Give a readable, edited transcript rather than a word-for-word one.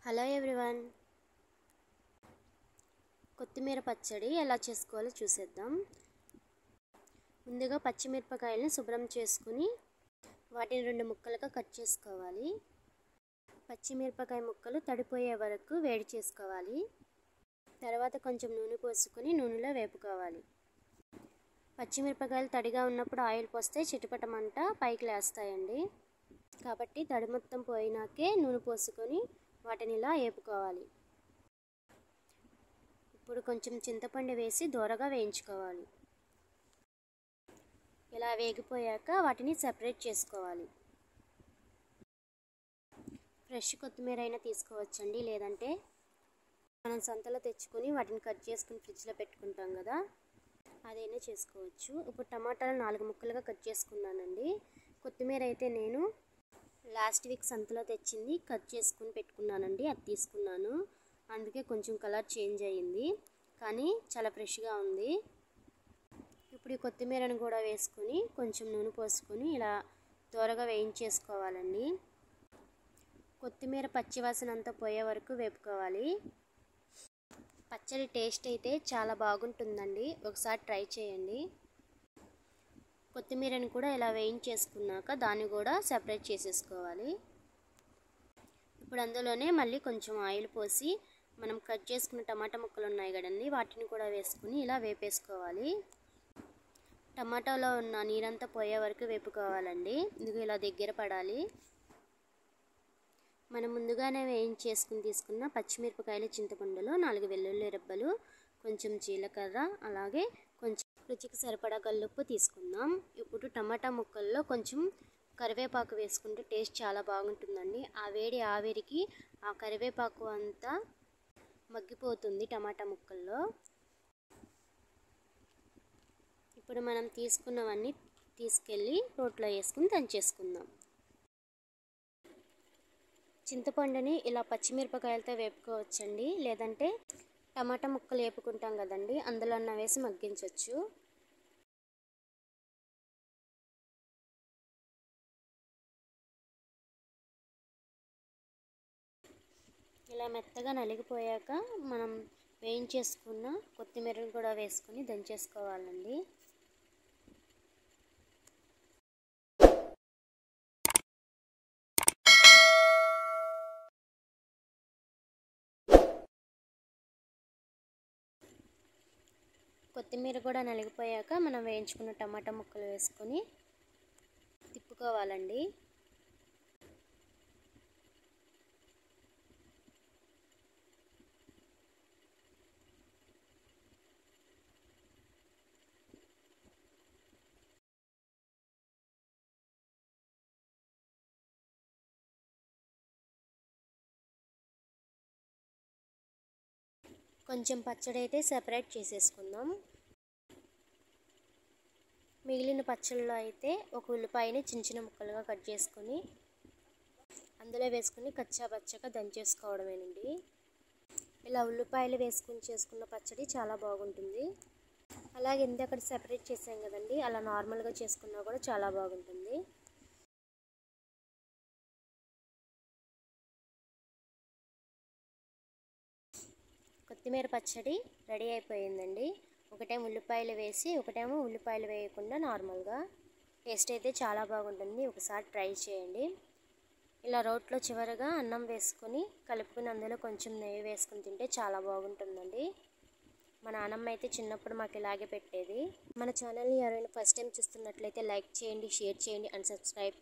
Hello everyone, కొత్తిమీర పచ్చడి ఎలా చేసుకోవాలో చూసేద్దాం. ముందుగా పచ్చిమిరపకాయలను శుభ్రం చేసుకుని వాటిని 2 ముక్కలుగా కట్ చేసుకోవాలి. పచ్చిమిరపకాయ ముక్కలు తడిపోయే వరకు వేడి చేసుకోవాలి. తర్వాత కొంచెం నూనె పోసుకొని నూనెలో వేపుకోవాలి. పచ్చిమిరపకాయలు తడిగా ఉన్నప్పుడు ఆయిల్ పోస్తే చిటపటమంట పైకి లేస్తాయండి. కాబట్టి తడి మొత్తం పోయినాకే నూనె పోసుకొని వాటిని ఇలా వేపుకోవాలి. ఇప్పుడు కొంచెం చింతపండు వేసి దోరగా వేయించుకోవాలి. ఇలా వేగిపోయాక వాటిని సెపరేట్ చేసుకోవాలి. ఫ్రెష్ కొత్తిమీర అయినా తీసుకోవచ్చండి, లేదంటే మనం సంతలో తెచ్చుకొని వాటిని కట్ చేసుకుని ఫ్రిడ్జ్లో పెట్టుకుంటాం కదా, అదైనా చేసుకోవచ్చు. ఇప్పుడు టమాటాలు 4 ముక్కలుగా కట్ చేసుకున్నానండి. కొత్తిమీర అయితే నేను లాస్ట్ వీక్ సంతలో తెచ్చింది కట్ చేసుకుని పెట్టుకున్నానండి, అది తీసుకున్నాను. అందుకే కొంచెం కలర్ చేంజ్ అయ్యింది, కానీ చాలా ఫ్రెష్గా ఉంది. ఇప్పుడు ఈ కొత్తిమీరను కూడా వేసుకొని కొంచెం నూనె పోసుకొని ఇలా త్వరగా వేయించేసుకోవాలండి. కొత్తిమీర పచ్చివాసన అంతా పోయే వరకు వేపుకోవాలి. పచ్చడి టేస్ట్ అయితే చాలా బాగుంటుందండి, ఒకసారి ట్రై చేయండి. కొత్తిమీరని కూడా ఇలా వేయించేసుకున్నాక దాన్ని కూడా సెపరేట్ చేసేసుకోవాలి. ఇప్పుడు అందులోనే మళ్ళీ కొంచెం ఆయిల్ పోసి మనం కట్ చేసుకున్న టమాటా ముక్కలు ఉన్నాయి కదండి, వాటిని కూడా వేసుకుని ఇలా వేపేసుకోవాలి. టమాటాలో ఉన్న నీరంతా పోయే వరకు వేపుకోవాలండి. ఇది ఇలా దగ్గర పడాలి. మనం ముందుగానే వేయించేసుకుని తీసుకున్న పచ్చిమిరపకాయలు, చింతపండులో 4 వెల్లుల్లి రెబ్బలు, కొంచెం జీలకర్ర, అలాగే కొంచెం రుచికి సరిపడా గల్లుప్పు తీసుకుందాం. ఇప్పుడు టమాటా ముక్కల్లో కొంచెం కరివేపాకు వేసుకుంటే టేస్ట్ చాలా బాగుంటుందండి. ఆ వేడి ఆవిరికి ఆ కరివేపాకు అంతా మగ్గిపోతుంది టమాటా ముక్కల్లో. ఇప్పుడు మనం తీసుకున్నవన్నీ తీసుకెళ్ళి రోట్లో వేసుకుని దంచేసుకుందాం. చింతపండుని ఇలా పచ్చిమిరపకాయలతో వేపుకోవచ్చండి, లేదంటే టమాటా ముక్కలు వేపుకుంటాం కదండి, అందులో వేసి మగ్గించవచ్చు. ఇలా మెత్తగా నలిగిపోయాక మనం వేయించేసుకున్న కొత్తిమీరను కూడా వేసుకొని దంచేసుకోవాలండి. కొత్తిమీర కూడా నలిగిపోయాక మనం వేయించుకున్న టమాటా ముక్కలు వేసుకొని తిప్పుకోవాలండి. కొంచెం పచ్చడి అయితే సెపరేట్ చేసేసుకుందాం. మిగిలిన పచ్చళ్ళలో అయితే ఒక ఉల్లిపాయని చిన్న ముక్కలుగా కట్ చేసుకొని అందులో వేసుకుని కచ్చా పచ్చగా దంచేసుకోవడమేనండి. ఇలా ఉల్లిపాయలు వేసుకుని చేసుకున్న పచ్చడి చాలా బాగుంటుంది. అలాగే ఇందాక సెపరేట్ చేసాం కదండి, అలా నార్మల్గా చేసుకున్నా కూడా చాలా బాగుంటుంది. కొత్తిమీర పచ్చడి రెడీ అయిపోయిందండి. ఒకటేమో ఉల్లిపాయలు వేసి, ఒకటేమో ఉల్లిపాయలు వేయకుండా నార్మల్గా. టేస్ట్ అయితే చాలా బాగుంటుంది, ఒకసారి ట్రై చేయండి. ఇలా రోట్లో చివరగా అన్నం వేసుకొని కలుపుకుని అందులో కొంచెం నెయ్యి వేసుకుని తింటే చాలా బాగుంటుందండి. మా నాన్నమ్మ అయితే చిన్నప్పుడు మాకు ఇలాగే పెట్టేది. మన ఛానల్ని ఎవరైనా ఫస్ట్ టైం చూస్తున్నట్లయితే లైక్ చేయండి, షేర్ చేయండి అండ్ సబ్స్క్రైబ్.